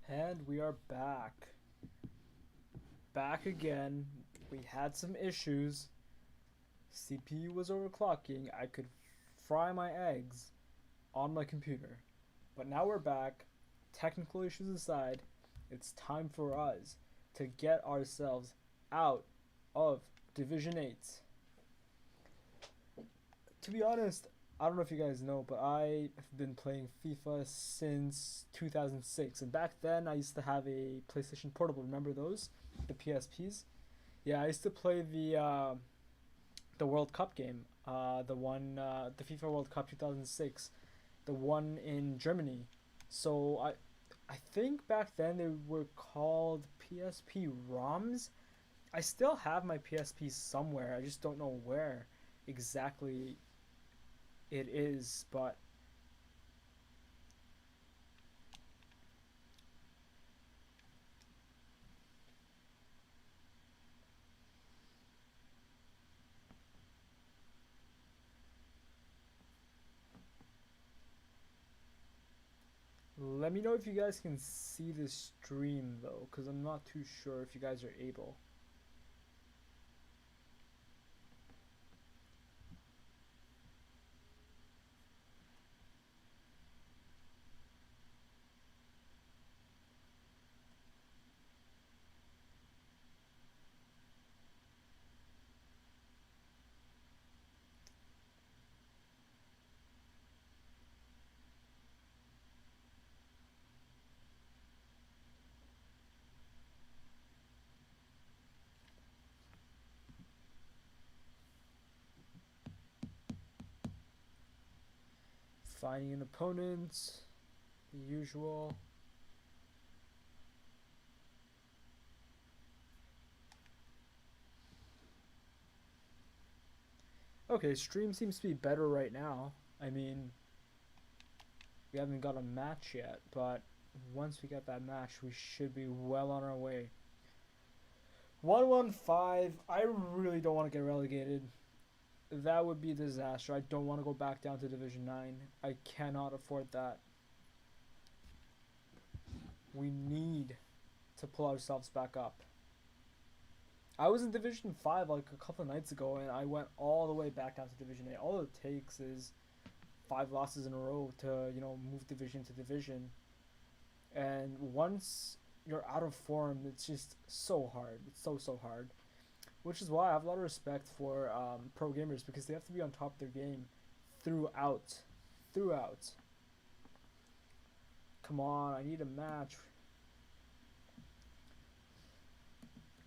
And we are back. Back again. We had some issues. CPU was overclocking. I could fry my eggs on my computer. But now we're back. Technical issues aside, it's time for us to get ourselves out of Division 8. To be honest, I don't know if you guys know, but I have been playing FIFA since 2006. And back then, I used to have a PlayStation Portable. Remember those? The PSPs? Yeah, I used to play the World Cup game, the FIFA World Cup 2006, the one in Germany. So I think back then they were called PSP ROMs. I still have my PSP somewhere. I just don't know where exactly it is, but let me know if you guys can see this stream though, because I'm not too sure if you guys are able. Finding an opponent, the usual. Okay, stream seems to be better right now. I mean, we haven't got a match yet, but once we get that match, we should be well on our way. 115, I really don't want to get relegated. That would be a disaster. I don't want to go back down to Division 9. I cannot afford that. We need to pull ourselves back up. I was in Division 5 like a couple of nights ago, and I went all the way back down to Division 8. All it takes is 5 losses in a row to, move division to division. And once you're out of form, it's just so hard. It's so hard. Which is why I have a lot of respect for pro gamers because they have to be on top of their game throughout. Throughout. Come on, I need a match.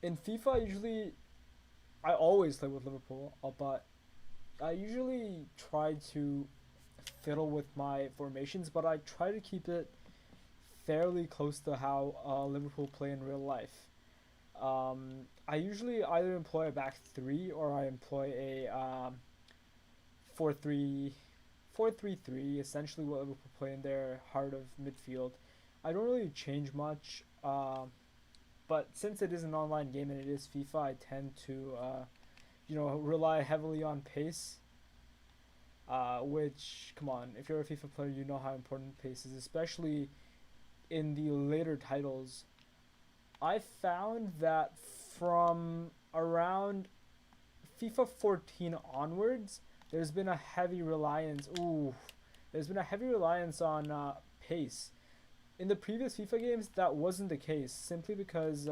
In FIFA, I always play with Liverpool, but I usually try to fiddle with my formations, but I try to keep it fairly close to how Liverpool play in real life. I usually either employ a back three or I employ a 4-3, 4-3-3. Essentially, what Liverpool play in their heart of midfield. I don't really change much, but since it is an online game and it is FIFA, I tend to rely heavily on pace. Which, come on, if you're a FIFA player, you know how important pace is, especially in the later titles. I found that from around FIFA 14 onwards, there's been a heavy reliance. There's been a heavy reliance on pace. In the previous FIFA games, that wasn't the case, simply because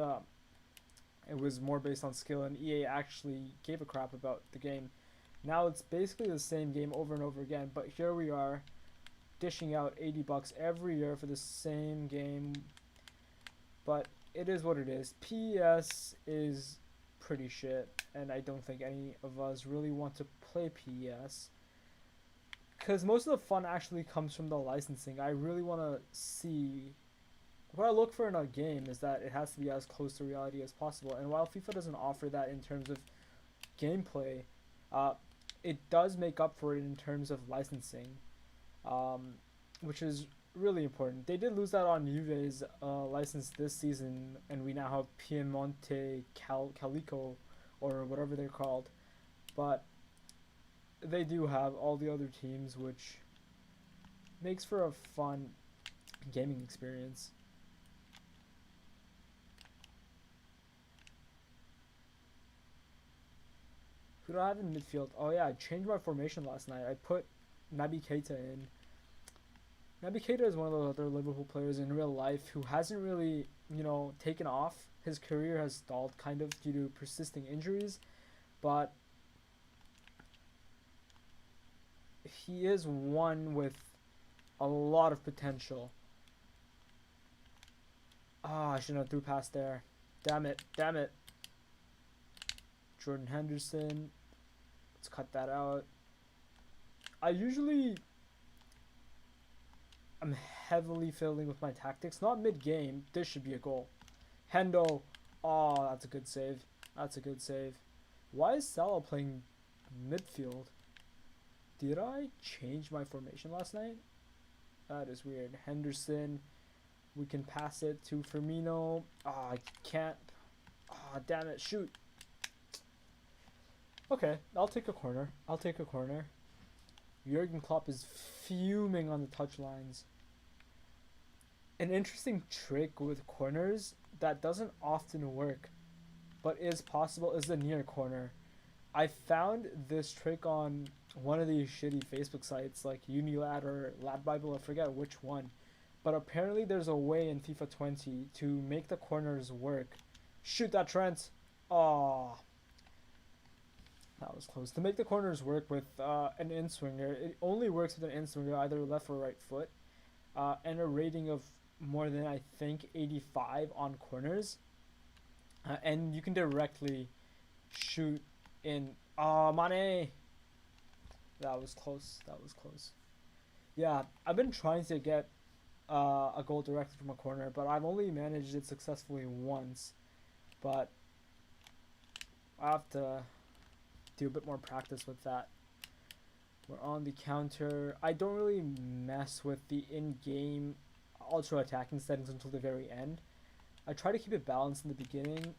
it was more based on skill, and EA actually gave a crap about the game. Now it's basically the same game over and over again, but here we are, dishing out $80 every year for the same game. But it is what it is. PES is pretty shit, and I don't think any of us really want to play PES. Because most of the fun actually comes from the licensing. I really want to see. What I look for in a game is that it has to be as close to reality as possible. And while FIFA doesn't offer that in terms of gameplay, uh, it does make up for it in terms of licensing, which is really important. They did lose that on Juve's license this season, and we now have Piemonte Calico, or whatever they're called. But they do have all the other teams, which makes for a fun gaming experience. Who do I have in midfield? Oh yeah, I changed my formation last night. I put Naby Keita in. Naby Keita is one of the other Liverpool players in real life who hasn't really, taken off. His career has stalled kind of due to persisting injuries, but he is one with a lot of potential. Ah, I shouldn't have threw past there. Damn it, damn it. Jordan Henderson. Let's cut that out. I'm heavily fiddling with my tactics. Not mid-game. This should be a goal. Hendo. Oh, that's a good save. That's a good save. Why is Salah playing midfield? Did I change my formation last night? That is weird. Henderson. We can pass it to Firmino. Ah, I can't. Ah, damn it. Shoot. Okay, I'll take a corner. I'll take a corner. Jurgen Klopp is fuming on the touchlines. An interesting trick with corners that doesn't often work, but is possible, is the near corner. I found this trick on one of these shitty Facebook sites like Unilad or Lad Bible, I forget which one. But apparently there's a way in FIFA 20 to make the corners work. Shoot that, Trent! Aww. That was close. To make the corners work with an in-swinger, it only works with an in-swinger, either left or right foot, and a rating of more than, I think, 85 on corners. And you can directly shoot in. Oh, Mane! That was close. That was close. Yeah, I've been trying to get a goal directly from a corner, but I've only managed it successfully once. But I have to do a bit more practice with that. We're on the counter. I don't really mess with the in-game ultra attacking settings until the very end. I try to keep it balanced in the beginning,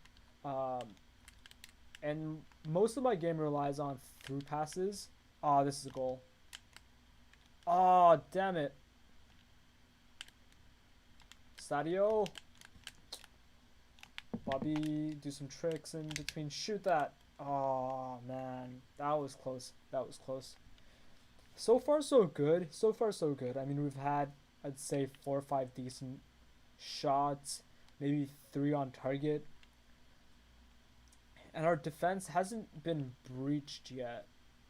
and most of my game relies on through passes. Oh, this is a goal. Oh, damn it. Sadio. Bobby, do some tricks in between. Shoot that. Oh, man. That was close. That was close. So far, so good. So far, so good. I mean, we've had, I'd say, 4 or 5 decent shots. Maybe 3 on target. And our defense hasn't been breached yet.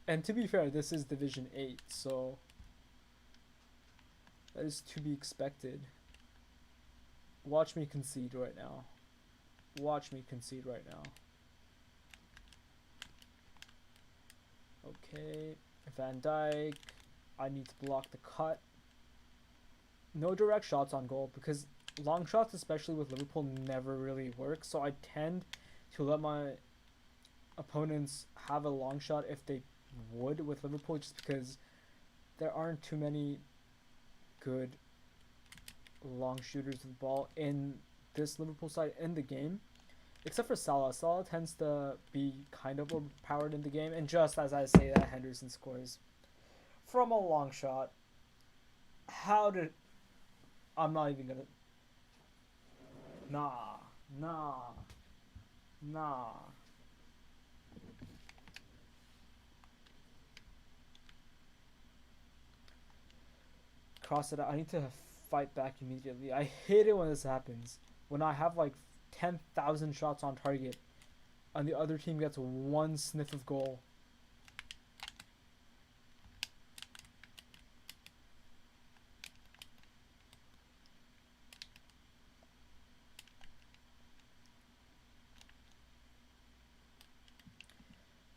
And to be fair, this is Division 8, so that is to be expected. Watch me concede right now. Watch me concede right now. Okay, Van Dijk. I need to block the cut. No direct shots on goal because long shots, especially with Liverpool, never really work. So I tend to let my opponents have a long shot if they would with Liverpool, just because there aren't too many good long shooters with the ball in this Liverpool side in the game. Except for Salah. Salah tends to be kind of overpowered in the game. And just as I say that, Henderson scores from a long shot. How did... I'm not even gonna... Nah. Cross it out. I need to fight back immediately. I hate it when this happens. When I have like 10,000 shots on target and the other team gets one sniff of goal.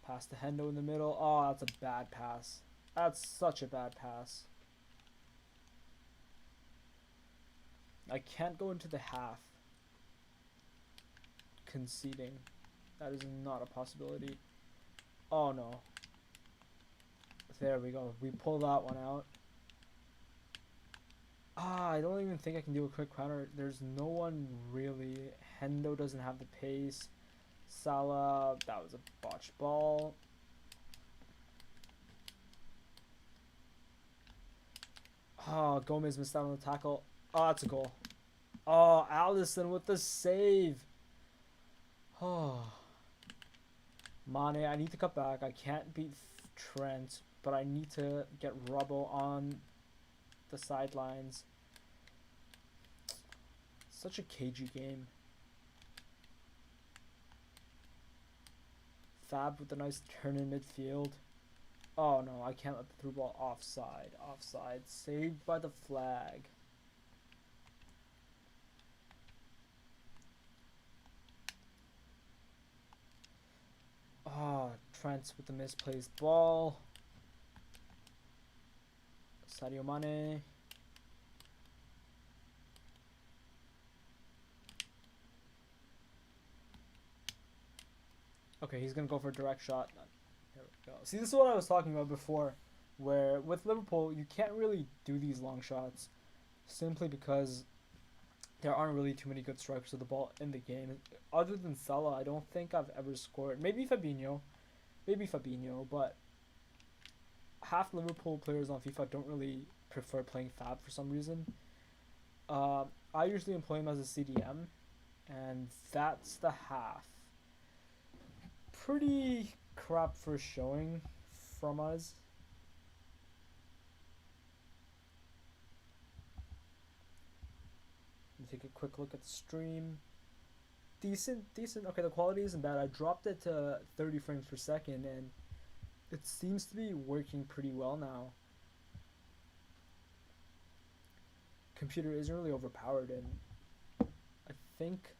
Pass to Hendo in the middle. Oh, that's a bad pass. That's such a bad pass. I can't go into the half conceding. That is not a possibility. Oh no. There we go. We pull that one out. I don't even think I can do a quick counter. There's no one really. Hendo doesn't have the pace. Salah, that was a botched ball. Oh, Gomez missed out on the tackle. Oh, that's a goal. Oh, Alisson with the save. Oh. Mane, I need to cut back. I can't beat Trent, but I need to get Rubble on the sidelines. Such a cagey game. Fab with a nice turn in midfield. Oh no, I can't let the through ball offside. Offside. Saved by the flag. Ah, Trent with the misplaced ball. Sadio Mane. Okay, he's gonna go for a direct shot. There we go. See, this is what I was talking about before, where with Liverpool you can't really do these long shots, simply because there aren't really too many good strikers of the ball in the game. Other than Salah, I don't think I've ever scored. Maybe Fabinho, but half Liverpool players on FIFA don't really prefer playing Fab for some reason. I usually employ him as a CDM, and that's the half. Pretty crap first showing from us. Take a quick look at the stream. Decent. Okay, the quality isn't bad. I dropped it to 30 frames per second, and it seems to be working pretty well now. Computer isn't really overpowered, and I think,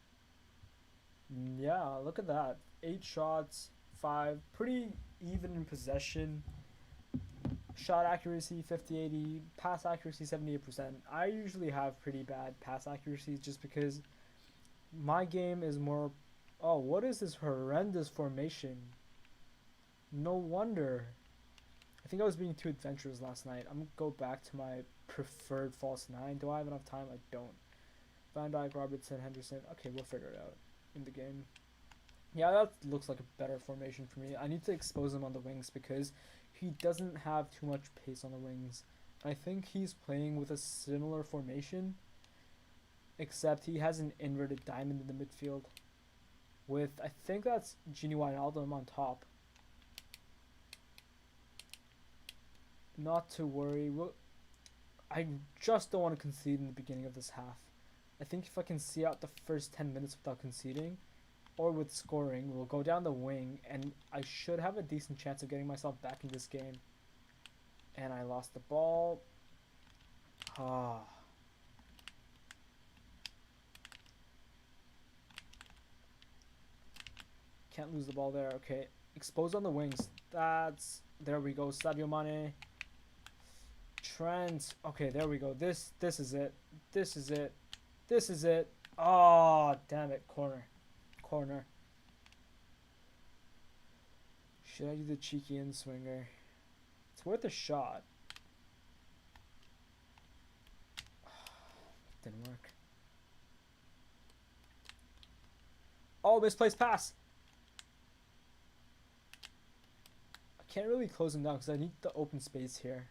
yeah, look at that. 8 shots, 5, pretty even in possession. Shot accuracy 50-80, pass accuracy 78%. I usually have pretty bad pass accuracy just because my game is more... Oh, what is this horrendous formation? No wonder. I think I was being too adventurous last night. I'm going to go back to my preferred false 9. Do I have enough time? I don't. Van Dijk, Robertson, Henderson. Okay, we'll figure it out in the game. Yeah, that looks like a better formation for me. I need to expose him on the wings because he doesn't have too much pace on the wings. I think he's playing with a similar formation, except he has an inverted diamond in the midfield with, I think that's Gini Wijnaldum on top. Not to worry. I just don't want to concede in the beginning of this half. I think if I can see out the first 10 minutes without conceding, or with scoring, we'll go down the wing, and I should have a decent chance of getting myself back in this game. And I lost the ball. Ah. Can't lose the ball there. Okay. Exposed on the wings. That's... There we go. Sadio Mane. Trent. Okay, there we go. This is it. This is it. This is it. Oh, damn it. Corner. Should I do the cheeky in-swinger? It's worth a shot. Didn't work. Oh, misplaced pass. I can't really close him down because I need the open space here.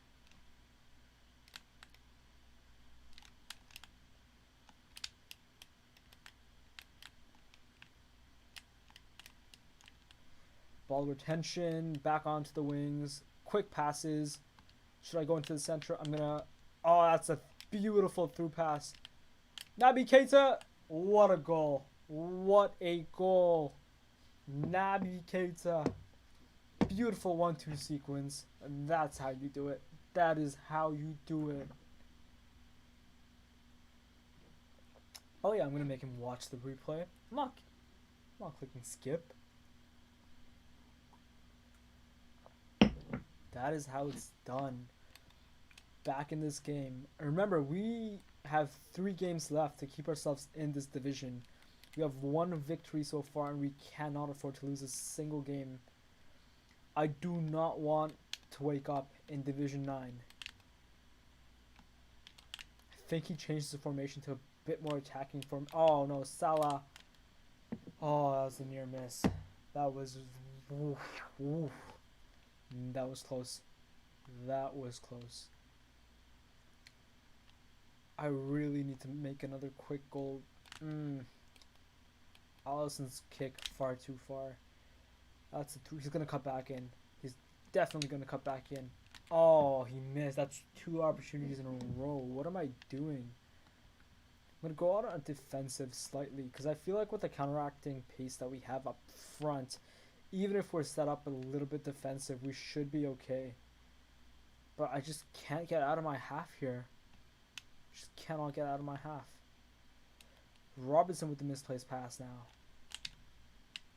Ball retention, back onto the wings, quick passes. Should I go into the center? I'm gonna... Oh, that's a beautiful through pass. Naby Keita, what a goal. What a goal. Naby Keita. Beautiful 1-2 sequence. And that's how you do it. That is how you do it. Oh yeah, I'm gonna make him watch the replay. I'm not clicking skip. That is how it's done. Back in this game. Remember, we have 3 games left to keep ourselves in this division. We have 1 victory so far, and we cannot afford to lose a single game. I do not want to wake up in Division 9. I think he changed the formation to a bit more attacking form. Oh no, Salah. Oh, that was a near miss. That was... Oof. That was close. That was close. I really need to make another quick goal. Allison's kick far too far. That's a three. He's gonna cut back in. He's definitely gonna cut back in. Oh, he missed. That's two opportunities in a row. What am I doing? I'm gonna go out on defensive slightly because I feel like with the counteracting pace that we have up front, even if we're set up a little bit defensive, we should be okay. But I just can't get out of my half here. Just cannot get out of my half. Robinson with the misplaced pass now.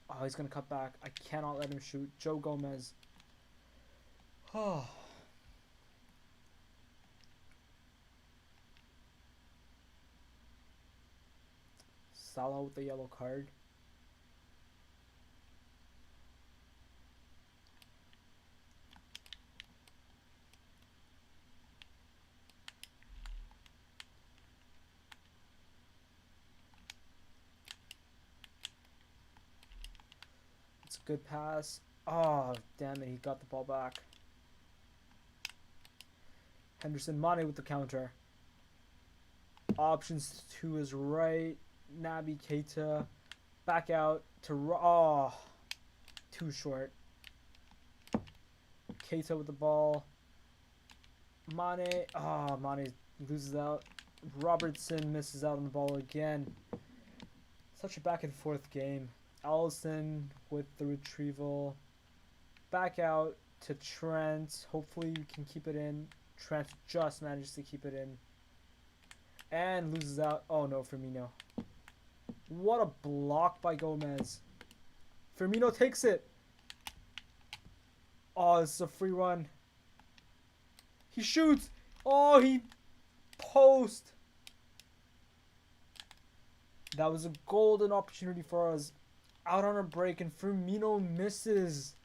Oh, he's gonna cut back. I cannot let him shoot. Joe Gomez. Oh. Salah with the yellow card. It's a good pass. Oh, damn it. He got the ball back. Henderson Mane with the counter. Options to his right. Naby Keita. Back out to... Oh, too short. Keita with the ball. Mane. Oh, Mane loses out. Robertson misses out on the ball again. Such a back and forth game. Allison with the retrieval. Back out to Trent. Hopefully you can keep it in. Trent just manages to keep it in. And loses out. Oh no, Firmino. What a block by Gomez. Firmino takes it. Oh, this is a free run. He shoots. Oh, he post. That was a golden opportunity for us. Out on a break and Firmino misses.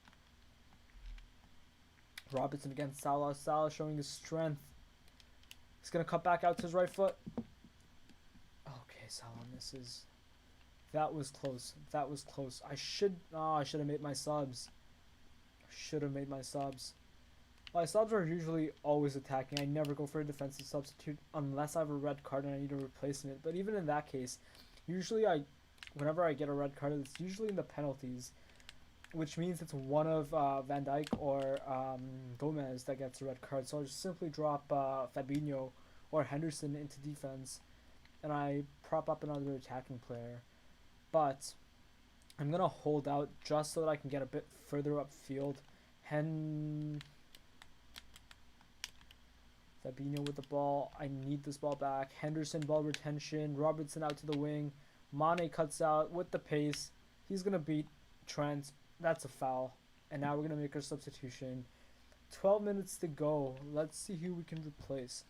Robertson against Salah. Salah showing his strength. He's going to cut back out to his right foot. Okay, Salah misses. That was close. That was close. I should have made my subs. My subs are usually always attacking. I never go for a defensive substitute unless I have a red card and I need a replacement. But even in that case, usually whenever I get a red card, it's usually in the penalties, which means it's one of Van Dijk or Gomez that gets a red card. So I'll just simply drop Fabinho or Henderson into defense, and I prop up another attacking player. But I'm going to hold out just so that I can get a bit further upfield. Fabinho with the ball. I need this ball back. Henderson, ball retention. Robertson out to the wing. Mane cuts out with the pace. He's going to beat Trent. That's a foul. And now we're going to make our substitution. 12 minutes to go. Let's see who we can replace.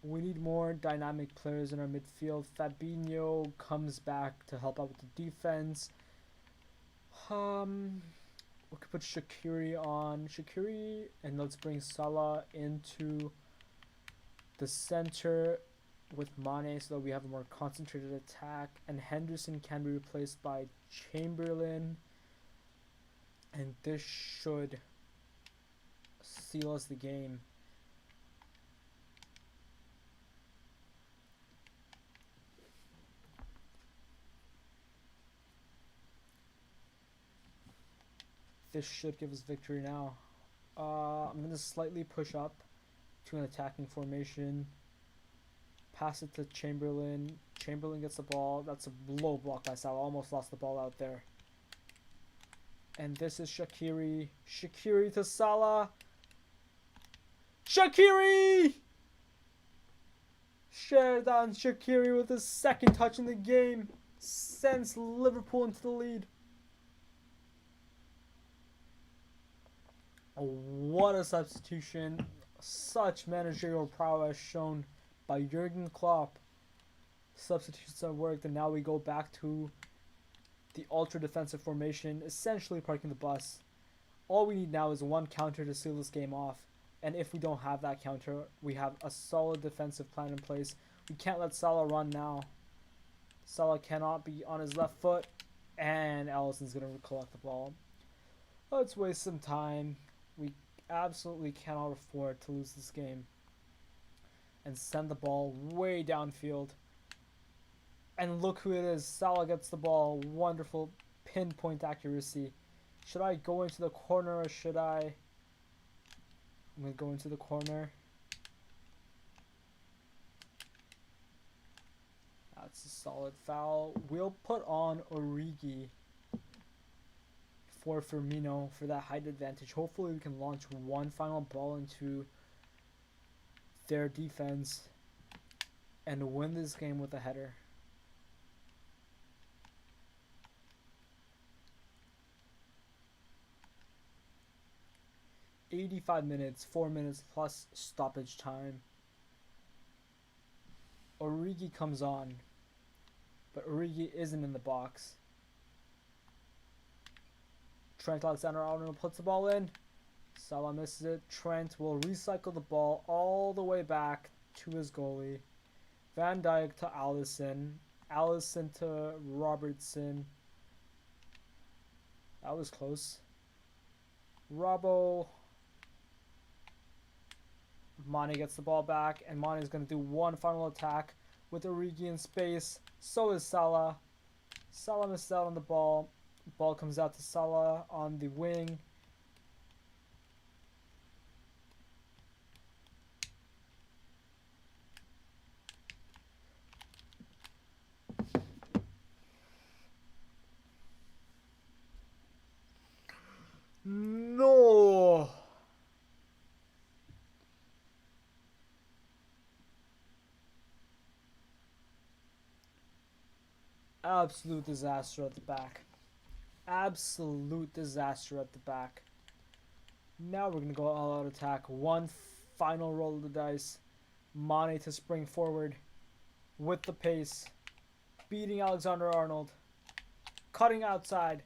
We need more dynamic players in our midfield. Fabinho comes back to help out with the defense. We could put Shaqiri on. Shaqiri, and let's bring Salah into the center with Mane so that we have a more concentrated attack. And Henderson can be replaced by Chamberlain. And this should seal us the game. This should give us victory now. I'm going to slightly push up to an attacking formation. Pass it to Chamberlain. Chamberlain gets the ball. That's a low block by Salah. Almost lost the ball out there. And this is Shaqiri. Shaqiri to Salah. Shaqiri! Sheridan Shaqiri with his second touch in the game. Sends Liverpool into the lead. What a substitution. Such managerial prowess shown by Jurgen Klopp. Substitutes have worked, and now we go back to the ultra defensive formation, essentially parking the bus. All we need now is one counter to seal this game off. And if we don't have that counter, we have a solid defensive plan in place. We can't let Salah run now. Salah cannot be on his left foot. And Allison's going to collect the ball. Let's waste some time. We absolutely cannot afford to lose this game. And send the ball way downfield. And look who it is. Salah gets the ball. Wonderful pinpoint accuracy. Should I go into the corner or should I... I'm going to go into the corner. That's a solid foul. We'll put on Origi for Firmino for that height advantage. Hopefully we can launch one final ball into their defense and win this game with a header. 85 minutes, 4 minutes plus stoppage time. Origi comes on, but Origi isn't in the box. Trent Alexander-Arnold puts the ball in. Salah misses it. Trent will recycle the ball all the way back to his goalie. Van Dijk to Alisson. Alisson to Robertson. That was close. Robbo. Mane gets the ball back, and Mane is going to do one final attack with Origi in space. So is Salah. Salah misses out on the ball. Ball comes out to Salah on the wing. No! Absolute disaster at the back. Absolute disaster at the back. Now we're going to go all out attack. One final roll of the dice. Mane to spring forward with the pace. Beating Alexander-Arnold. Cutting outside.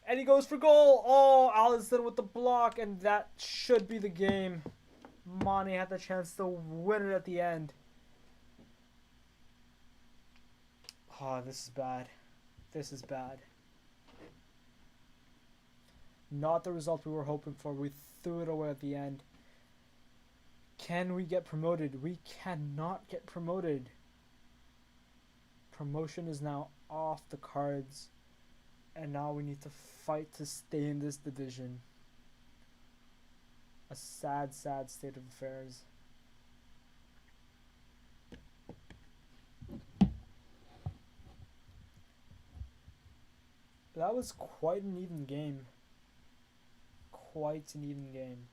And he goes for goal. Oh, Alisson with the block. And that should be the game. Mane had the chance to win it at the end. Oh, this is bad. This is bad. Not the result we were hoping for. We threw it away at the end. Can we get promoted? We cannot get promoted. Promotion is now off the cards. And now we need to fight to stay in this division. A sad, sad state of affairs. That was quite an even game. Quite an even game.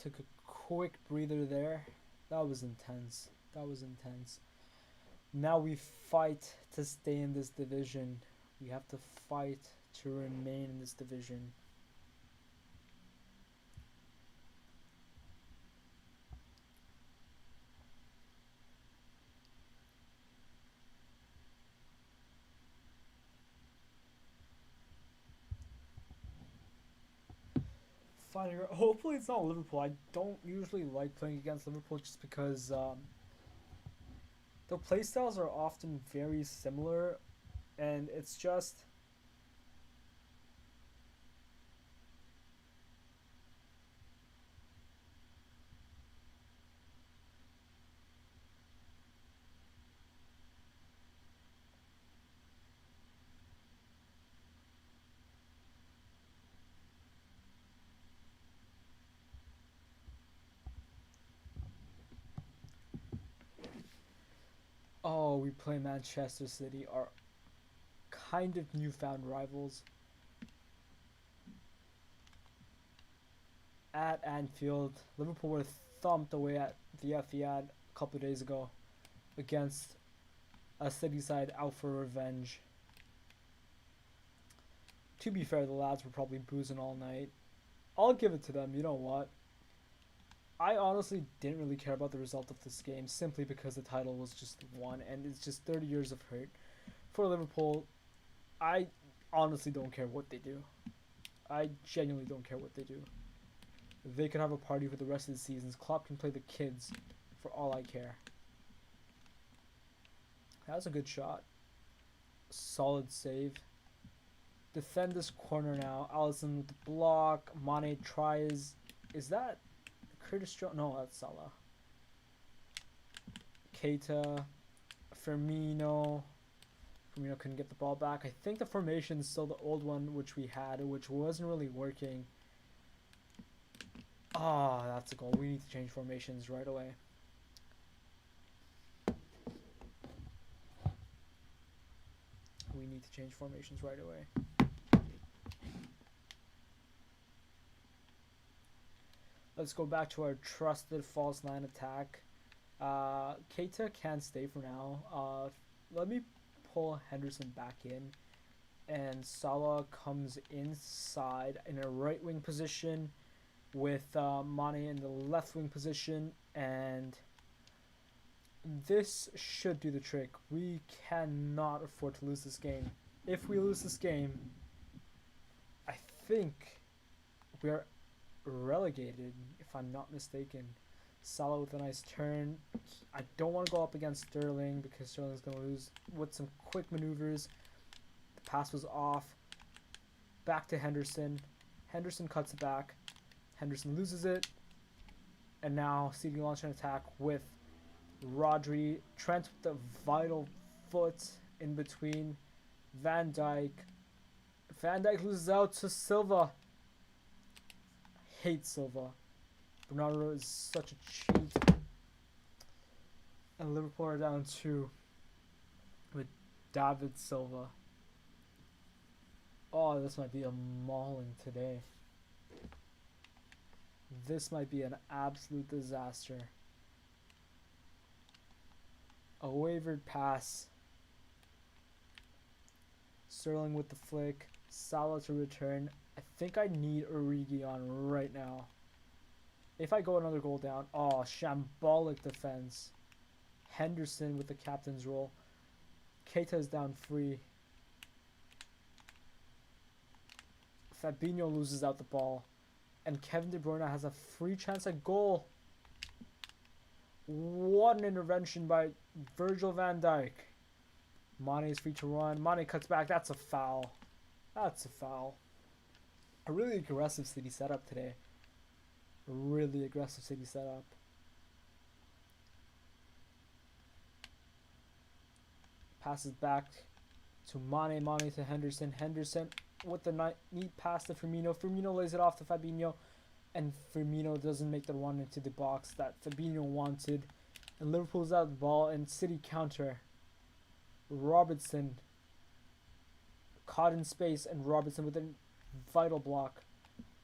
Took a quick breather there. That was intense. That was intense. Now we fight to stay in this division. We have to fight to remain in this division. Hopefully it's not Liverpool. I don't usually like playing against Liverpool just because the playstyles are often very similar, and it's just oh, we play Manchester City, our kind of newfound rivals. At Anfield, Liverpool were thumped away at the Etihad a couple of days ago against a City side out for revenge. To be fair, the lads were probably boozing all night. I'll give it to them, you know what? I honestly didn't really care about the result of this game simply because the title was just won and it's just 30 years of hurt. For Liverpool, I honestly don't care what they do. I genuinely don't care what they do. They could have a party for the rest of the seasons. Klopp can play the kids for all I care. That was a good shot. Solid save. Defend this corner now. Alisson with the block. Mane tries. Is that Curtis Jones? No, that's Salah. Keita. Firmino. Firmino couldn't get the ball back. I think the formation is still the old one which we had, which wasn't really working. Ah, oh, that's a goal. We need to change formations right away. We need to change formations right away. Let's go back to our trusted false 9 attack. Keita can stay for now. Let me pull Henderson back in. And Salah comes inside in a right wing position with Mane in the left wing position. And this should do the trick. We cannot afford to lose this game. If we lose this game, I think we are relegated, if I'm not mistaken. Salah with a nice turn. I don't want to go up against Sterling because Sterling's going to lose with some quick maneuvers. The pass was off. Back to Henderson. Henderson cuts it back. Henderson loses it. And now City launch an attack with Rodri. Trent with the vital foot in between. Van Dijk. Van Dijk loses out to Silva. I hate Silva. Bernardo is such a cheat. And Liverpool are down 2 with David Silva. Oh, this might be a mauling today. This might be an absolute disaster. A wavered pass. Sterling with the flick. Salah to return. I think I need Origi on right now. If I go another goal down, oh, shambolic defense. Henderson with the captain's role. Keita is down free. Fabinho loses out the ball. And Kevin De Bruyne has a free chance at goal. What an intervention by Virgil van Dijk. Mane is free to run. Mane cuts back. That's a foul. That's a foul. A really aggressive City setup today. Really aggressive City setup. Passes back to Mane. Mane to Henderson. Henderson with the neat pass to Firmino. Firmino lays it off to Fabinho. And Firmino doesn't make the run into the box that Fabinho wanted. And Liverpool's out the ball and City counter. Robertson caught in space and Robertson with a vital block.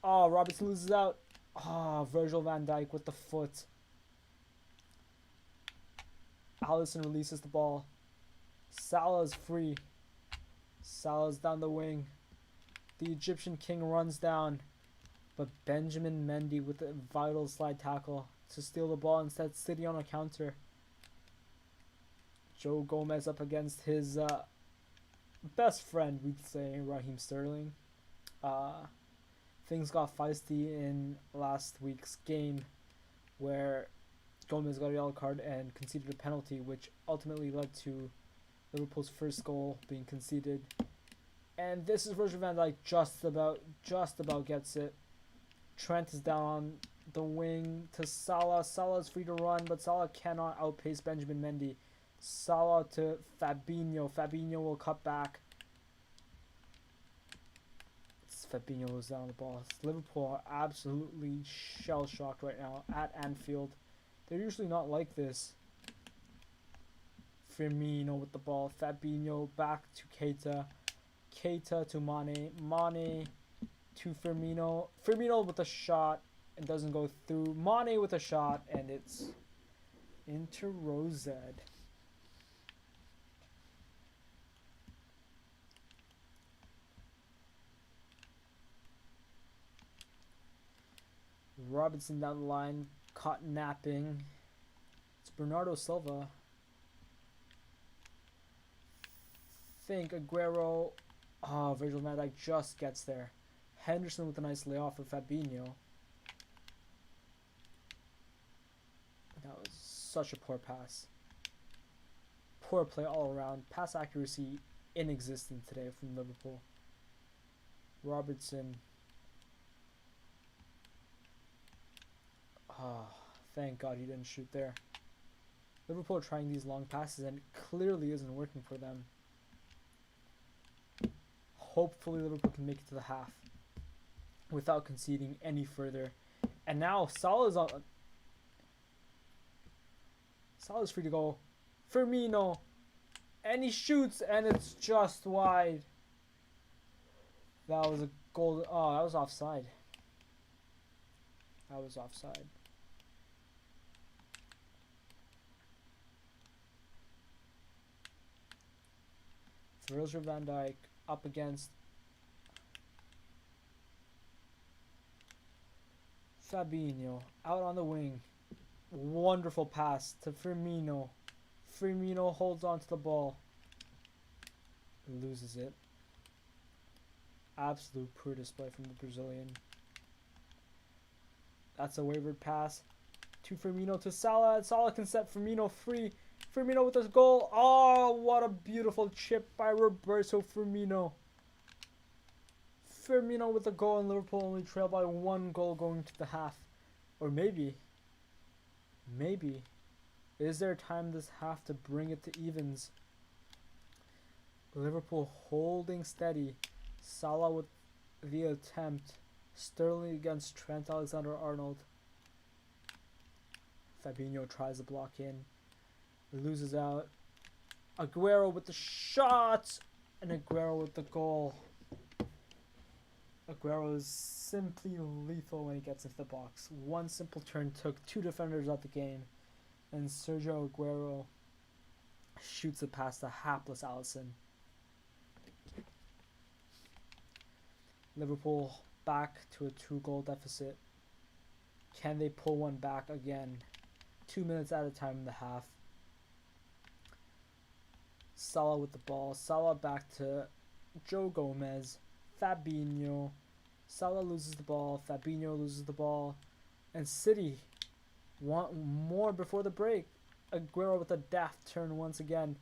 Oh, Robertson loses out. Oh, Virgil van Dijk with the foot. Alisson releases the ball. Salah's free. Salah's down the wing. The Egyptian king runs down. But Benjamin Mendy with a vital slide tackle to steal the ball. Instead, City on a counter. Joe Gomez up against his best friend, we'd say, Raheem Sterling. Things got feisty in last week's game where Gomez got a yellow card and conceded a penalty, which ultimately led to Liverpool's first goal being conceded. And this is Virgil van Dijk just about gets it. Trent is down on the wing to Salah. Salah is free to run, but Salah cannot outpace Benjamin Mendy. Salah to Fabinho. Fabinho will cut back. Fabinho was down on the ball. Liverpool are absolutely shell-shocked right now at Anfield. They're usually not like this. Firmino with the ball. Fabinho back to Keita. Keita to Mane. Mane to Firmino. Firmino with a shot and doesn't go through. Mane with a shot and it's into Rosed. Robinson down the line. caught napping. It's Bernardo Silva. Think Aguero. Oh, Virgil van Dijk just gets there. Henderson with a nice layoff for Fabinho. That was such a poor pass. Poor play all around. Pass accuracy inexistent today from Liverpool. Robertson. Oh, thank God he didn't shoot there. Liverpool are trying these long passes and it clearly isn't working for them. Hopefully Liverpool can make it to the half without conceding any further. And now Salah's free to go. Firmino. And he shoots and it's just wide. That was a goal. Oh, that was offside. That was offside. Virgil van Dijk up against Fabinho. Out on the wing. Wonderful pass to Firmino. Firmino holds on to the ball. Loses it. Absolute poor display from the Brazilian. That's a wayward pass to Firmino to Salah. Salah can set Firmino free. Firmino with his goal. Oh, what a beautiful chip by Roberto Firmino. Firmino with the goal, and Liverpool only trail by 1 goal going to the half. Or maybe, is there time this half to bring it to evens? Liverpool holding steady. Salah with the attempt. Sterling against Trent Alexander-Arnold. Fabinho tries to block in. Loses out. Aguero with the shot. And Aguero with the goal. Aguero is simply lethal when he gets into the box. One simple turn took 2 defenders out the game. And Sergio Aguero shoots it past the hapless Alisson. Liverpool back to a 2-goal deficit. Can they pull one back again? 2 minutes at a time in the half. Salah with the ball. Salah back to Joe Gomez. Fabinho. Salah loses the ball. Fabinho loses the ball. And City want more before the break. Aguero with a daft turn once again.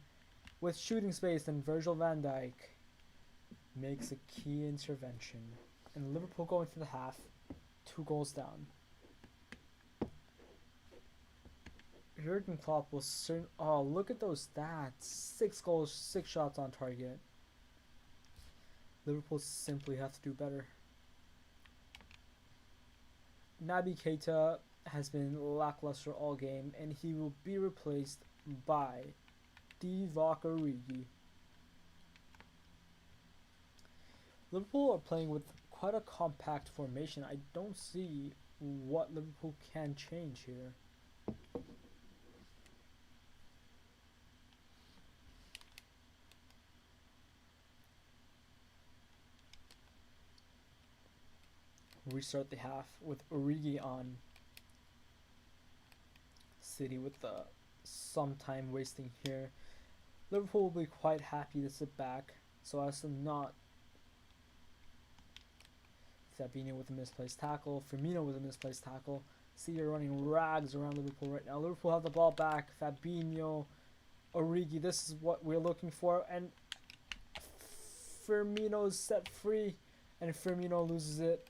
With shooting space, and Virgil van Dijk makes a key intervention. And Liverpool go into the half 2 goals down. Jurgen Klopp will certain. Oh, look at those stats. 6 goals, 6 shots on target. Liverpool simply have to do better. Naby Keita has been lackluster all game, and he will be replaced by Divock Origi. Liverpool are playing with quite a compact formation. I don't see what Liverpool can change here. Restart the half with Origi on. City with some time wasting here. Liverpool will be quite happy to sit back so as to not. Fabinho with a misplaced tackle. Firmino with a misplaced tackle. City are running rags around Liverpool right now. Liverpool have the ball back. Fabinho, Origi. This is what we're looking for. And Firmino is set free. And Firmino loses it.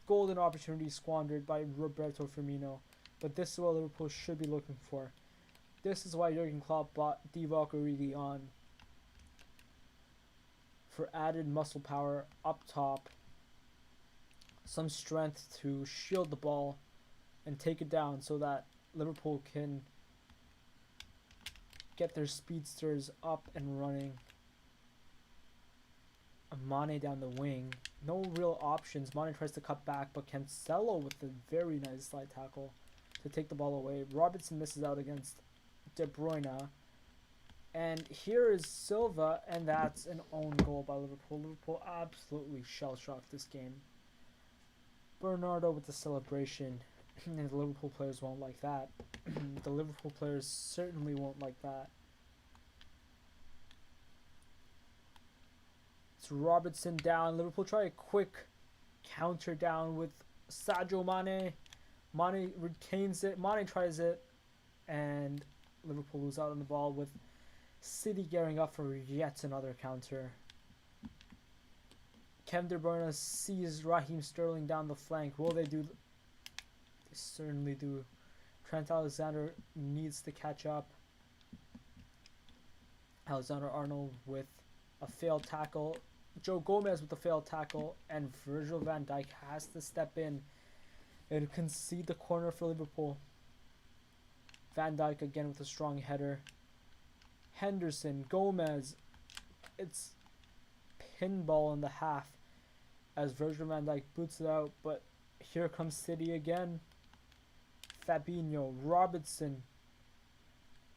Golden opportunity squandered by Roberto Firmino. But this is what Liverpool should be looking for. This is why Jurgen Klopp bought Divock Origi on. For added muscle power up top. Some strength to shield the ball and take it down so that Liverpool can get their speedsters up and running. Mane down the wing. No real options. Mane tries to cut back, but Cancelo with a very nice slide tackle to take the ball away. Robertson misses out against De Bruyne. And here is Silva, and that's an own goal by Liverpool. Liverpool absolutely shell-shocked this game. Bernardo with the celebration. And the Liverpool players won't like that. The Liverpool players certainly won't like that. It's Robertson down. Liverpool try a quick counter down with Sadio Mane. Mane retains it. Mane tries it. And Liverpool lose out on the ball with City gearing up for yet another counter. Kevin De Bruyne sees Raheem Sterling down the flank. Will they do? They certainly do. Trent Alexander needs to catch up. Alexander-Arnold with a failed tackle. Joe Gomez with a failed tackle. And Virgil van Dijk has to step in and concede the corner for Liverpool. Van Dijk again with a strong header. Henderson, Gomez. It's pinball in the half as Virgil van Dijk boots it out. But here comes City again. Fabinho, Robertson.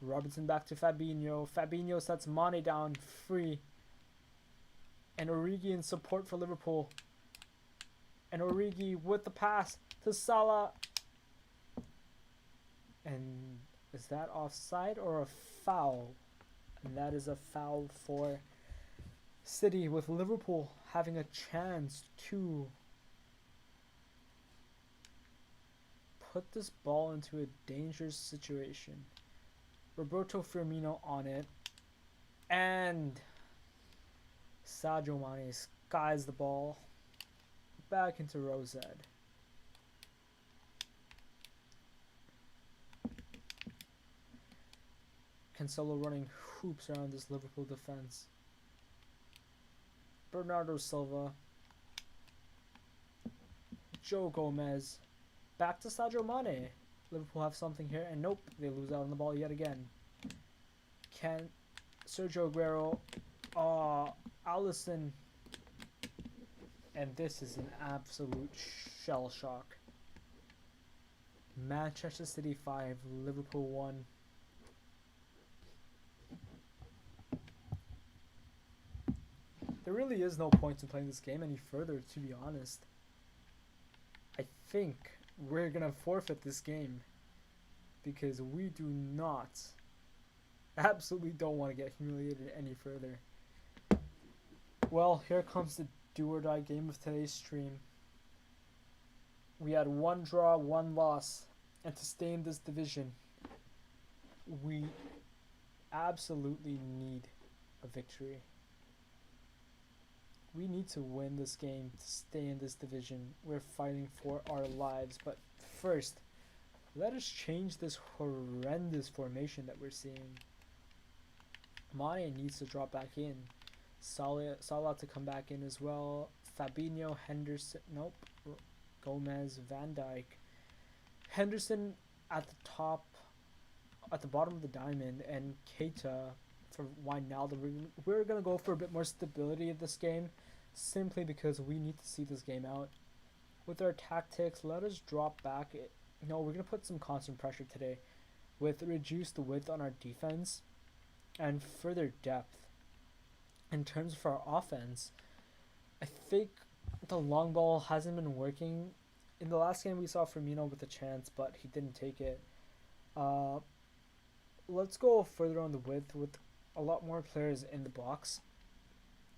Robertson back to Fabinho. Fabinho sets Mane down free. And Origi in support for Liverpool. And Origi with the pass to Salah. And is that offside or a foul? And that is a foul for City, with Liverpool having a chance to put this ball into a dangerous situation. Roberto Firmino on it. And Sadio Mane skies the ball back into Rosed. Cancelo running hoops around this Liverpool defense. Bernardo Silva. Joe Gomez. Back to Sadio Mane. Liverpool have something here, and nope, they lose out on the ball yet again. Sergio Aguero. Alisson. And this is an absolute shell shock. Manchester City 5, Liverpool 1. There really is no point in playing this game any further, to be honest. I think we're going to forfeit this game because we do not, absolutely don't want to get humiliated any further. Well, here comes the do or die game of today's stream. We had one draw, one loss, and to stay in this division, we absolutely need a victory. We need to win this game to stay in this division. We're fighting for our lives. But first, let us change this horrendous formation that we're seeing. Mane needs to drop back in. Salah to come back in as well. Fabinho, Henderson, nope. Gomez, Van Dijk. Henderson at the top, at the bottom of the diamond, and Keita for Wijnaldum. We're going to go for a bit more stability in this game, simply because we need to see this game out. With our tactics, let us drop back. We're going to put some constant pressure today with reduced width on our defense and further depth. In terms of our offense, I think the long ball hasn't been working. In the last game, we saw Firmino with a chance, but he didn't take it. Let's go further on the width with a lot more players in the box,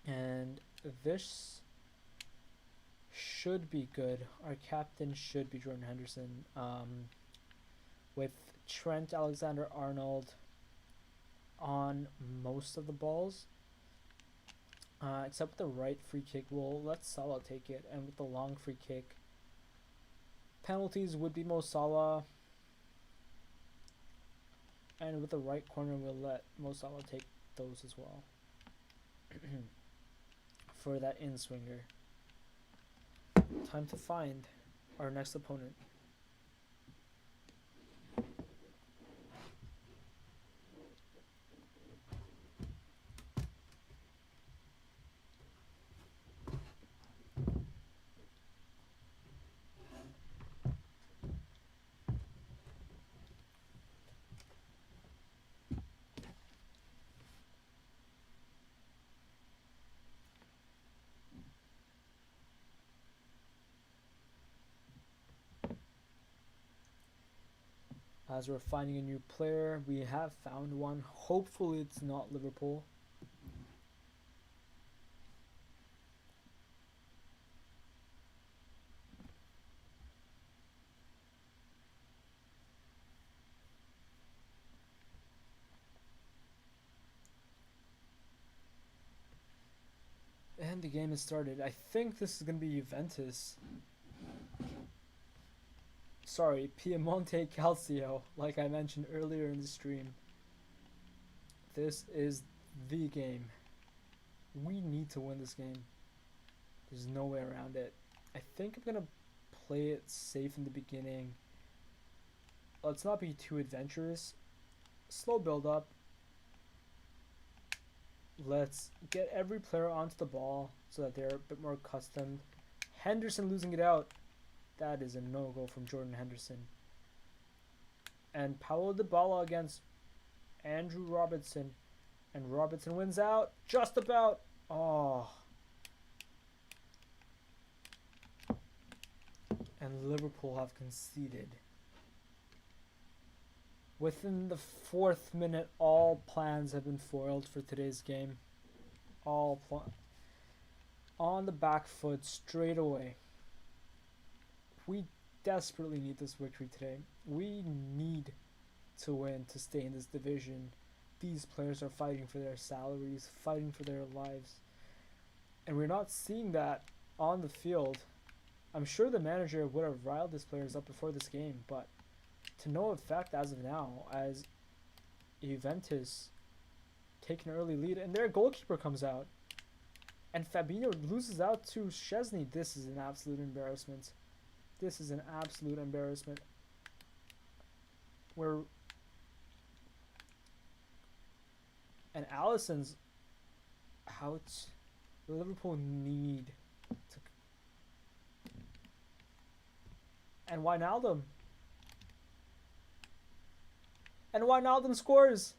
and this should be good. Our captain should be Jordan Henderson, with Trent Alexander-Arnold on most of the balls, except with the right free kick. We'll let Salah take it, and with the long free kick, penalties would be Mo Salah. And with the right corner, we'll let Mo Salah take those as well. For that in-swinger. Time to find our next opponent. As we're finding a new player, we have found one. Hopefully it's not Liverpool. And the game has started. I think this is going to be Juventus. Sorry, Piemonte Calcio, like I mentioned earlier in the stream. This is the game. We need to win this game. There's no way around it. I think I'm going to play it safe in the beginning. Let's not be too adventurous. Slow build up. Let's get every player onto the ball so that they're a bit more accustomed. Henderson losing it out. That is a no-go from Jordan Henderson. And Paulo Dybala against Andrew Robertson. And Robertson wins out. Just about. Oh. And Liverpool have conceded. Within the 4th minute, all plans have been foiled for today's game. On the back foot straight away. We desperately need this victory today. We need to win to stay in this division. These players are fighting for their salaries, fighting for their lives. And we're not seeing that on the field. I'm sure the manager would have riled his players up before this game, but to no effect as of now, as Juventus take an early lead and their goalkeeper comes out and Fabinho loses out to Szczesny. This is an absolute embarrassment. This is an absolute embarrassment. And Alisson's out. Liverpool need to. And Wijnaldum. And Wijnaldum scores.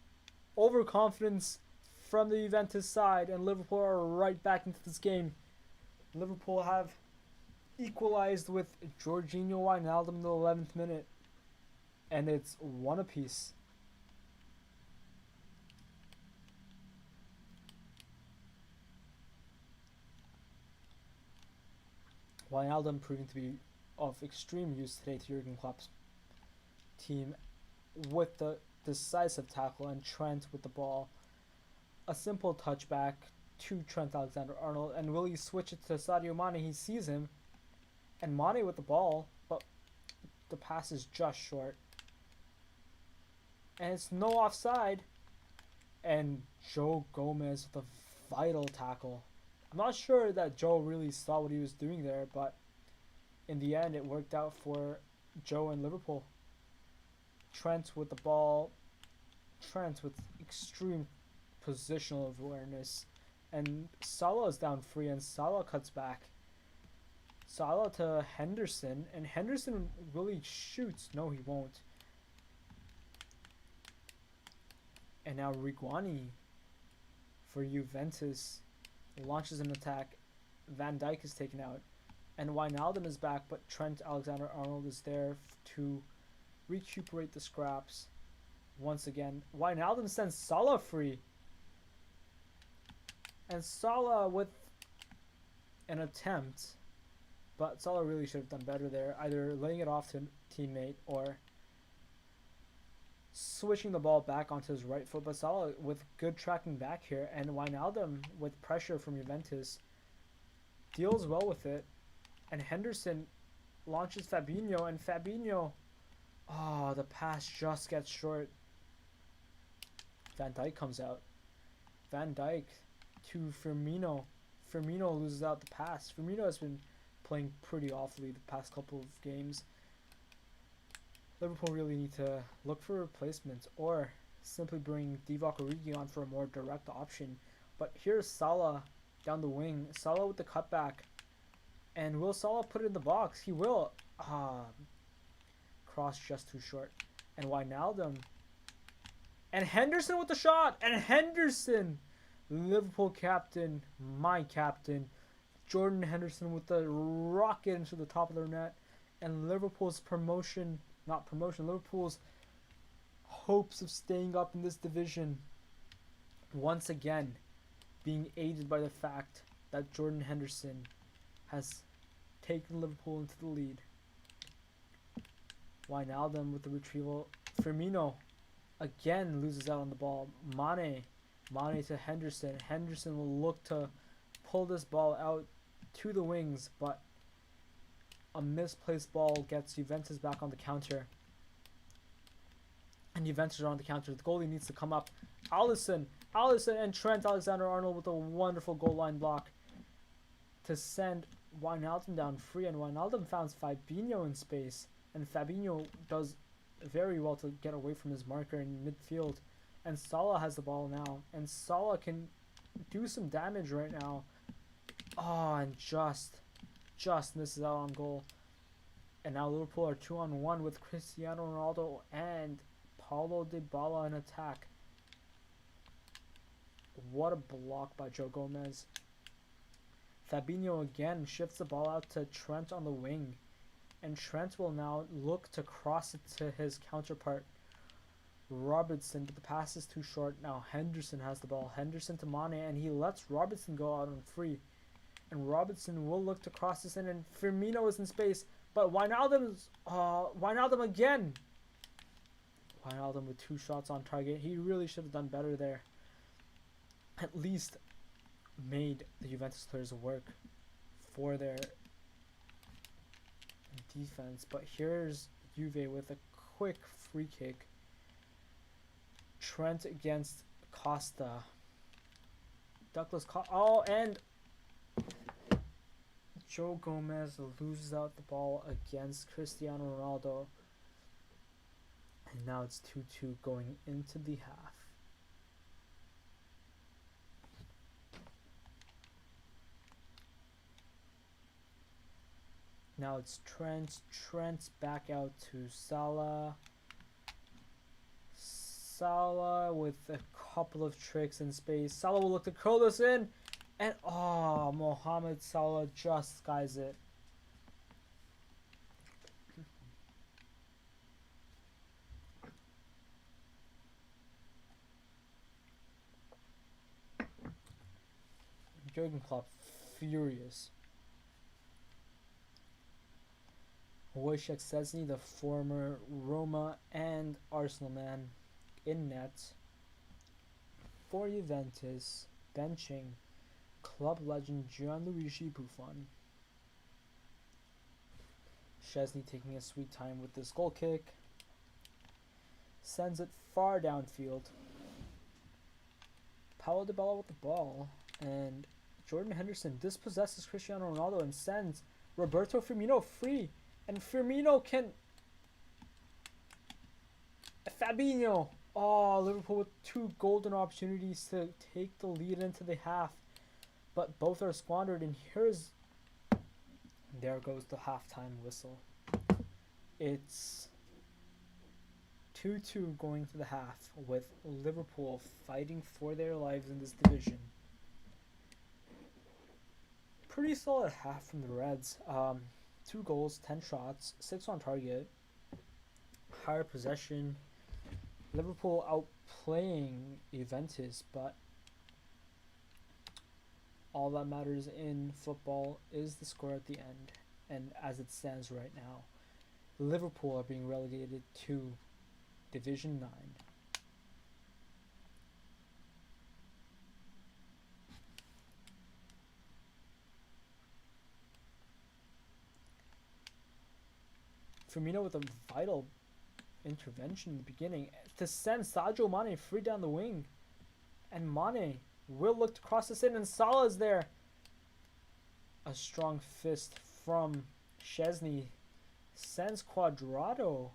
Overconfidence from the Juventus side, and Liverpool are right back into this game. Liverpool have equalized with Jorginho Wijnaldum in the 11th minute, and it's 1 apiece. Wijnaldum proving to be of extreme use today to Jurgen Klopp's team with the decisive tackle, and Trent with the ball. A simple touchback to Trent Alexander-Arnold, and will he switch it to Sadio Mane? He sees him, and Mane with the ball, but the pass is just short. And it's no offside, and Joe Gomez with a vital tackle. I'm not sure that Joe really saw what he was doing there, but in the end it worked out for Joe and Liverpool. Trent with the ball. Trent with extreme positional awareness. And Salah is down free, and Salah cuts back. Salah to Henderson, and Henderson really shoots. No, he won't. And now Reguilón for Juventus launches an attack. Van Dijk is taken out. And Wijnaldum is back, but Trent Alexander-Arnold is there to recuperate the scraps. Once again, Wijnaldum sends Salah free. And Salah with an attempt, but Salah really should have done better there, either laying it off to a teammate or switching the ball back onto his right foot. But Salah with good tracking back here, and Wijnaldum with pressure from Juventus deals well with it, and Henderson launches Fabinho, and Fabinho, the pass just gets short. Van Dijk comes out. Van Dijk to Firmino. Firmino loses out the pass. Firmino has been playing pretty awfully the past couple of games. Liverpool really need to look for replacements or simply bring Divock Origi on for a more direct option. But here's Salah down the wing. Salah with the cutback. And will Salah put it in the box? He will. Cross just too short. And Wijnaldum. And Henderson with the shot. And Henderson, Liverpool captain, my captain, Jordan Henderson with the rocket into the top of their net. And Liverpool's Liverpool's hopes of staying up in this division once again being aided by the fact that Jordan Henderson has taken Liverpool into the lead. Wijnaldum with the retrieval. Firmino again loses out on the ball. Mane to Henderson. Henderson will look to pull this ball out to the wings, but a misplaced ball gets Juventus back on the counter. And Juventus are on the counter. The goalie needs to come up. Alisson and Trent Alexander-Arnold with a wonderful goal line block to send Wijnaldum down free. And Wijnaldum finds Fabinho in space. And Fabinho does very well to get away from his marker in midfield. And Salah has the ball now. And Salah can do some damage right now. Oh, and just misses out on goal. And now Liverpool are 2-on-1 with Cristiano Ronaldo and Paulo Dybala in attack. What a block by Joe Gomez. Fabinho again shifts the ball out to Trent on the wing. And Trent will now look to cross it to his counterpart, Robertson, but the pass is too short. Now Henderson has the ball. Henderson to Mane, and he lets Robertson go out on free. And Robertson will look to cross this in, and Firmino is in space. But Wijnaldum again. Wijnaldum with 2 shots on target. He really should have done better there. At least made the Juventus players work for their defense. But here's Juve with a quick free kick. Trent against Costa. Douglas Costa. Oh, and Joe Gomez loses out the ball against Cristiano Ronaldo. And now it's 2-2 going into the half. Now it's Trent. Trent's back out to Salah. Salah with a couple of tricks in space. Salah will look to curl this in. And Mohamed Salah just skies it. Jurgen Klopp furious. Wojciech Szczesny, the former Roma and Arsenal man, in net for Juventus, benching club legend Gianluigi Buffon. Szczesny taking a sweet time with this goal kick. Sends it far downfield. Paulo Dybala with the ball. And Jordan Henderson dispossesses Cristiano Ronaldo and sends Roberto Firmino free. And Firmino can... Fabinho. Oh, Liverpool with 2 golden opportunities to take the lead into the half. But both are squandered, and there goes the halftime whistle. It's 2-2 going to the half, with Liverpool fighting for their lives in this division. Pretty solid half from the Reds. 2 goals, 10 shots, 6 on target. Higher possession. Liverpool outplaying Juventus, but all that matters in football is the score at the end. And as it stands right now, Liverpool are being relegated to Division 9. Firmino with a vital intervention in the beginning to send Sadio Mane free down the wing. And Mane will look to cross this in, and Salah is there. A strong fist from Szczesny sends Cuadrado.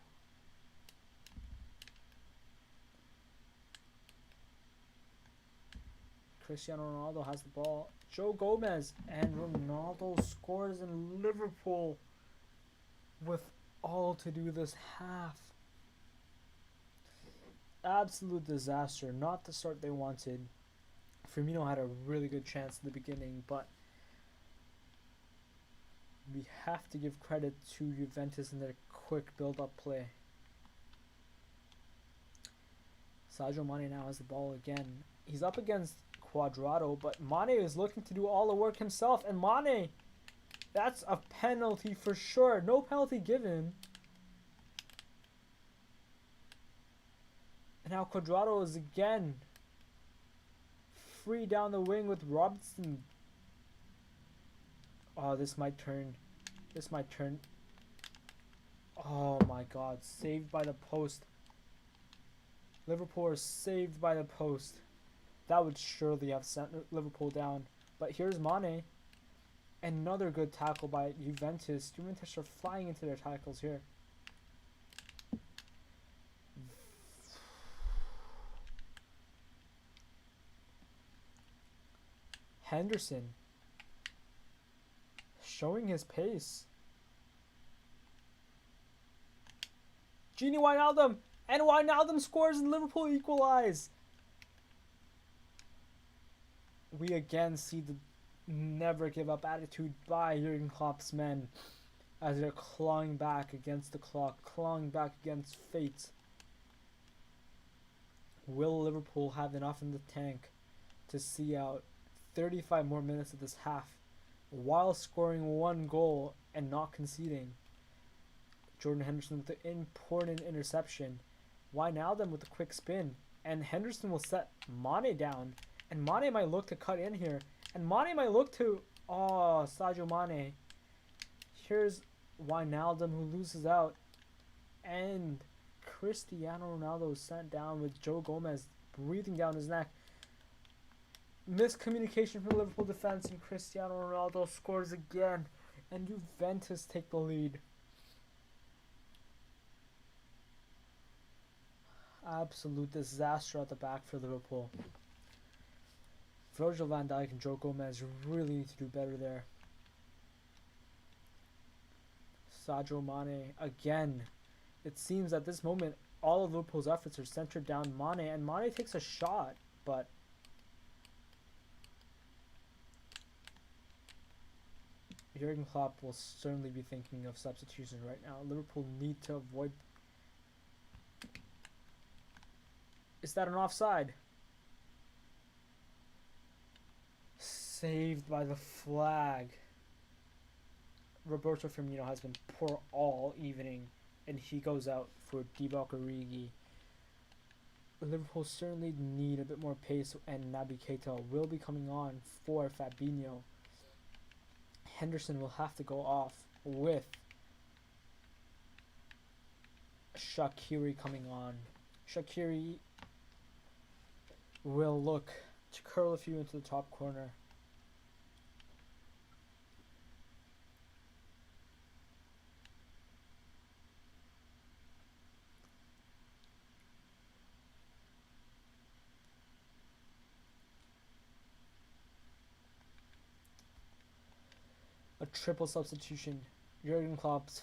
Cristiano Ronaldo has the ball. Joe Gomez, and Ronaldo scores, in Liverpool with all to do this half. Absolute disaster. Not the start they wanted. Firmino had a really good chance in the beginning, but we have to give credit to Juventus in their quick build-up play. Sadio Mane now has the ball again. He's up against Cuadrado, but Mane is looking to do all the work himself. And Mane, that's a penalty for sure. No penalty given. And now Cuadrado is again free down the wing with Robinson. Oh, this might turn. This might turn. Oh my god. Saved by the post. Liverpool is saved by the post. That would surely have sent Liverpool down. But here's Mane. Another good tackle by Juventus. Juventus are flying into their tackles here. Henderson showing his pace. Gini Wijnaldum, and Wijnaldum scores and Liverpool equalize. We again see the never give up attitude by Jurgen Klopp's men as they're clawing back against the clock, clawing back against fate. Will Liverpool have enough in the tank to see out 35 more minutes of this half while scoring one goal and not conceding? Jordan Henderson with the important interception. Wijnaldum with a quick spin. And Henderson will set Mane down. And Mane might look to cut in here. And Mane might look to... Oh, Sadio Mane. Here's Wijnaldum who loses out. And Cristiano Ronaldo is sent down with Joe Gomez breathing down his neck. Miscommunication from the Liverpool defense, and Cristiano Ronaldo scores again. And Juventus take the lead. Absolute disaster at the back for Liverpool. Virgil van Dijk and Joe Gomez really need to do better there. Sadio Mane again. It seems at this moment all of Liverpool's efforts are centered down Mane, and Mane takes a shot, but Jurgen Klopp will certainly be thinking of substitution right now. Liverpool need to avoid. Is that an offside? Saved by the flag. Roberto Firmino has been poor all evening, and he goes out for Divock Origi. Liverpool certainly need a bit more pace, and Naby Keita will be coming on for Fabinho. Henderson will have to go off with Shaqiri coming on. Shaqiri will look to curl a few into the top corner. A triple substitution. Jurgen Klopp's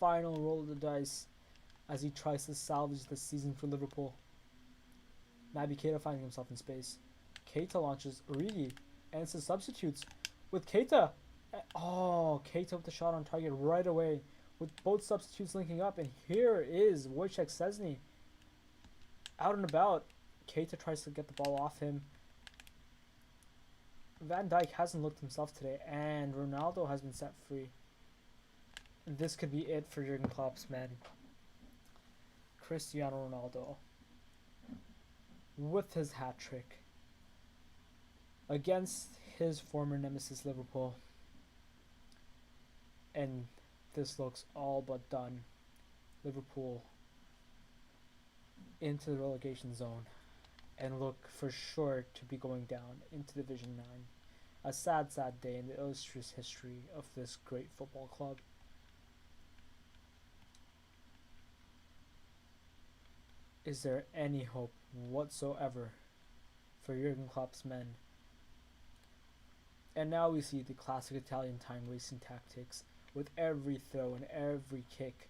final roll of the dice as he tries to salvage the season for Liverpool. Naby Keita finding himself in space. Keita launches Origi and it's the substitutes with Keita. Oh, Keita with the shot on target right away with both substitutes linking up. And here is Wojciech Szczesny out and about. Keita tries to get the ball off him. Van Dijk hasn't looked himself today, and Ronaldo has been set free. And this could be it for Jurgen Klopp's men. Cristiano Ronaldo with his hat trick against his former nemesis Liverpool. And this looks all but done. Liverpool into the relegation zone and look for sure to be going down into Division 9. A sad, sad day in the illustrious history of this great football club. Is there any hope whatsoever for Jurgen Klopp's men? And now we see the classic Italian time-wasting tactics with every throw and every kick.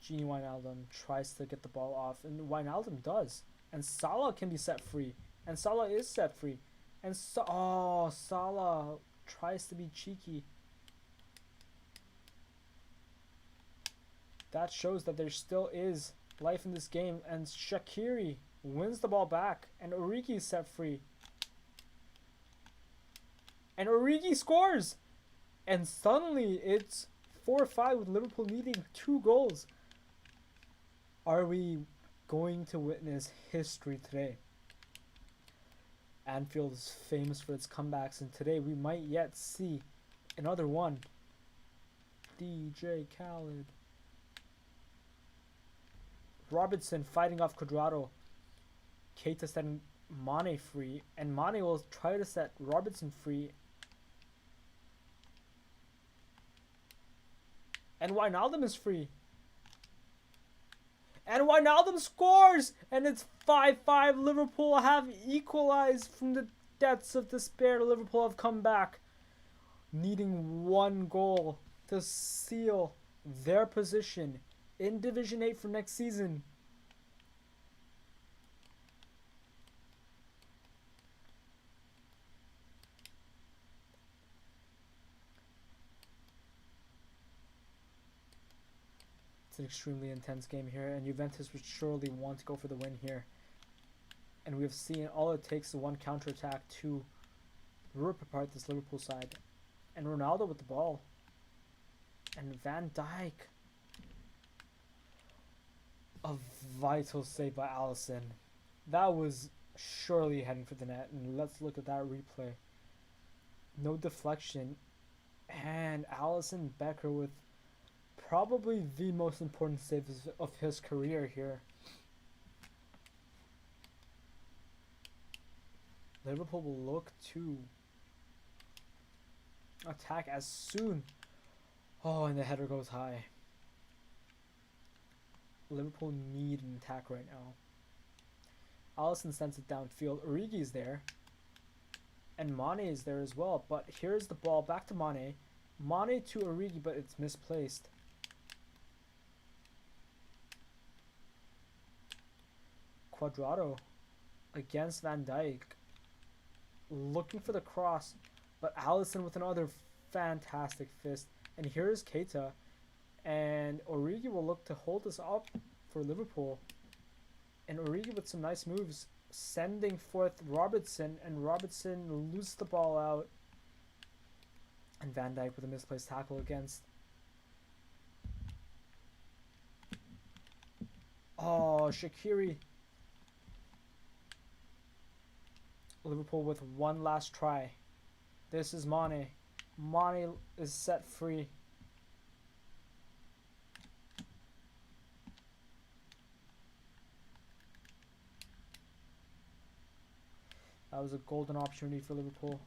Gini Wijnaldum tries to get the ball off, and Wijnaldum does. And Salah can be set free. And Salah is set free. And Salah tries to be cheeky. that shows that there still is life in this game. And Shaqiri wins the ball back, and Origi is set free. And Origi scores! And suddenly it's 4-5 with Liverpool needing 2 goals. Are we going to witness history today? Anfield is famous for its comebacks, and today we might yet see another one. DJ Khaled. Robertson fighting off Cuadrado. Keita setting Mane free, and Mane will try to set Robertson free. And Wijnaldum is free. And Wijnaldum scores! And it's 5-5. Liverpool have equalized from the depths of despair. Liverpool have come back, needing 1 goal to seal their position in Division 8 for next season. It's an extremely intense game here, and Juventus would surely want to go for the win here. And we have seen all it takes is one counterattack to rip apart this Liverpool side. And Ronaldo with the ball. And Van Dijk. A vital save by Alisson. That was surely heading for the net. And let's look at that replay. No deflection. And Alisson Becker with probably the most important save of his career here. Liverpool will look to attack as soon. Oh, and the header goes high. Liverpool need an attack right now. Alisson sends it downfield. Origi is there. And Mane is there as well. But here's the ball back to Mane. Mane to Origi, but it's misplaced. Cuadrado against Van Dijk. Looking for the cross, but Alisson with another fantastic fist. And here's Keita, and Origi will look to hold this up for Liverpool. And Origi with some nice moves, sending forth Robertson, and Robertson loses the ball out. And Van Dijk with a misplaced tackle against. Oh, Shaqiri. Liverpool with one last try. This is Mane. Mane is set free. That was a golden opportunity for Liverpool.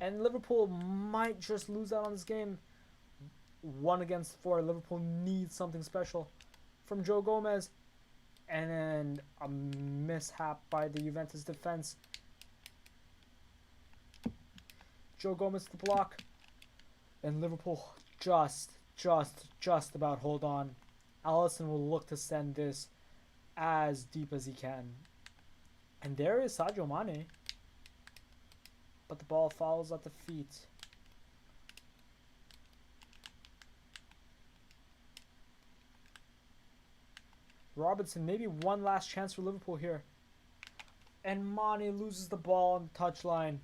And Liverpool might just lose out on this game. 1-4. Liverpool needs something special from Joe Gomez. And then a mishap by the Juventus defense. Joe Gomez to the block. And Liverpool just about hold on. Alisson will look to send this as deep as he can. And there is Sadio Mane. But the ball falls at the feet. Robertson, maybe one last chance for Liverpool here. And Mane loses the ball on the touchline.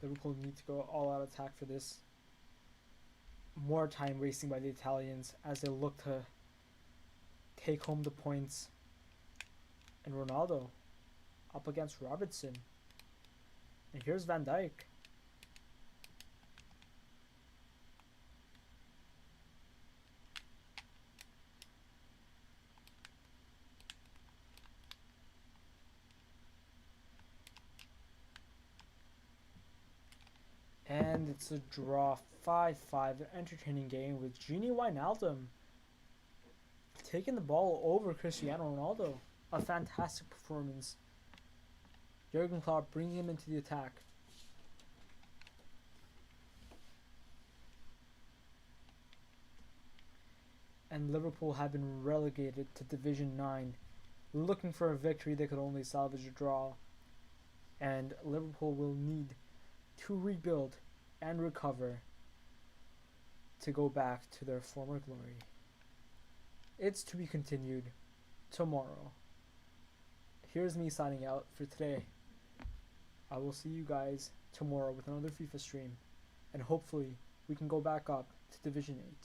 Liverpool need to go all-out attack for this. More time wasting by the Italians as they look to take home the points. And Ronaldo up against Robertson. And here's Van Dijk. And it's a draw, 5-5, an entertaining game with Gini Wijnaldum taking the ball over Cristiano Ronaldo. A fantastic performance. Jurgen Klopp bringing him into the attack. And Liverpool have been relegated to Division 9, looking for a victory they could only salvage a draw. And Liverpool will need to rebuild and recover to go back to their former glory. It's to be continued tomorrow. Here's me signing out for today. I will see you guys tomorrow with another FIFA stream, and hopefully we can go back up to Division 8.